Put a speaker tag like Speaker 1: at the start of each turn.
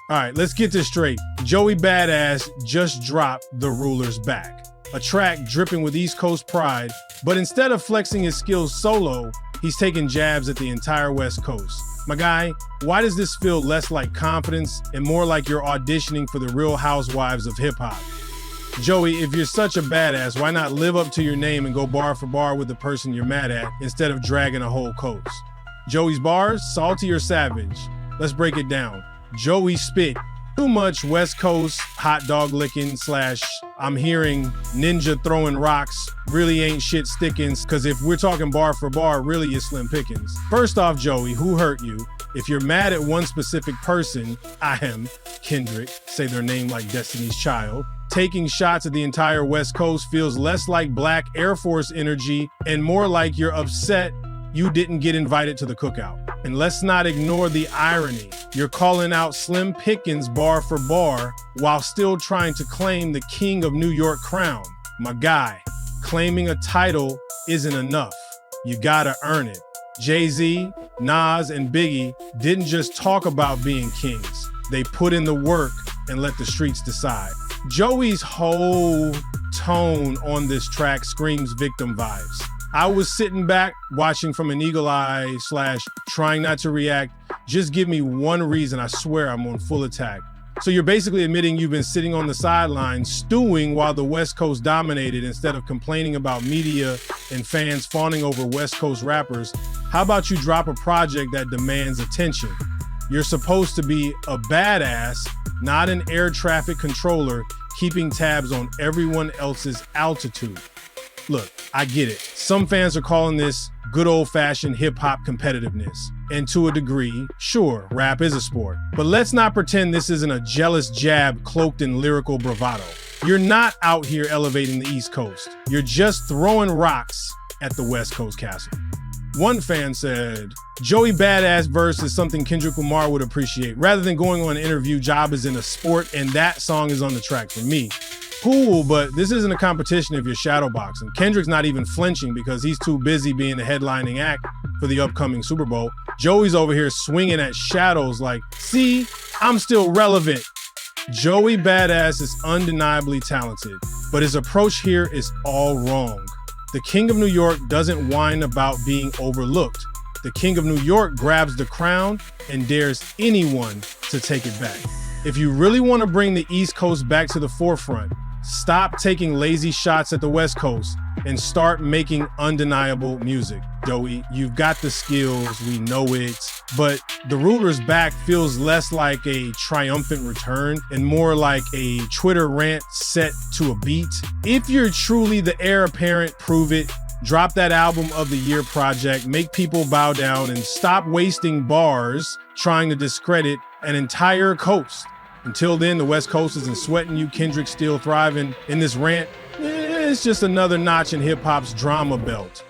Speaker 1: All right, let's get this straight. Joey Badass just dropped The Ruler's Back, a track dripping with East Coast pride, but instead of flexing his skills solo, he's taking jabs at the entire West Coast. My guy, why does this feel less like confidence and more like you're auditioning for the Real Housewives of hip-hop? Joey, if you're such a badass, why not live up to your name and go bar for bar with the person you're mad at instead of dragging a whole coast? Joey's bars, salty or savage? Let's break it down. Joey spit too much West Coast hot dog licking / I'm hearing ninja throwing rocks, really ain't shit sticking, cause if we're talking bar for bar, really is slim pickings. First off, Joey, who hurt you? If you're mad at one specific person, I am Kendrick, say their name like Destiny's Child. Taking shots at the entire West Coast feels less like Black Air Force energy and more like you're upset you didn't get invited to the cookout. And let's not ignore the irony. You're calling out Slim Pickens bar for bar while still trying to claim the King of New York crown. My guy, claiming a title isn't enough. You gotta earn it. Jay-Z, Nas, and Biggie didn't just talk about being kings. They put in the work and let the streets decide. Joey's whole tone on this track screams victim vibes. I was sitting back, watching from an eagle eye / trying not to react. Just give me one reason, I swear I'm on full attack. So you're basically admitting you've been sitting on the sidelines, stewing while the West Coast dominated instead of complaining about media and fans fawning over West Coast rappers. How about you drop a project that demands attention? You're supposed to be a badass, not an air traffic controller keeping tabs on everyone else's altitude. Look, I get it. Some fans are calling this good old-fashioned hip-hop competitiveness. And to a degree, sure, rap is a sport. But let's not pretend this isn't a jealous jab cloaked in lyrical bravado. You're not out here elevating the East Coast. You're just throwing rocks at the West Coast castle. One fan said, Joey Badass verse is something Kendrick Lamar would appreciate. Rather than going on an interview, job is in a sport, and that song is on the track for me. Cool, but this isn't a competition if you're shadowboxing. Kendrick's not even flinching because he's too busy being the headlining act for the upcoming Super Bowl. Joey's over here swinging at shadows like, see, I'm still relevant. Joey Badass is undeniably talented, but his approach here is all wrong. The King of New York doesn't whine about being overlooked. The King of New York grabs the crown and dares anyone to take it back. If you really want to bring the East Coast back to the forefront, stop taking lazy shots at the West Coast and start making undeniable music. Joey, you've got the skills, we know it, but The Ruler's Back feels less like a triumphant return and more like a Twitter rant set to a beat. If you're truly the heir apparent, prove it. Drop that album of the year project, make people bow down, and stop wasting bars trying to discredit an entire coast. Until then, the West Coast isn't sweating you, Kendrick still thriving. In this rant, it's just another notch in hip-hop's drama belt.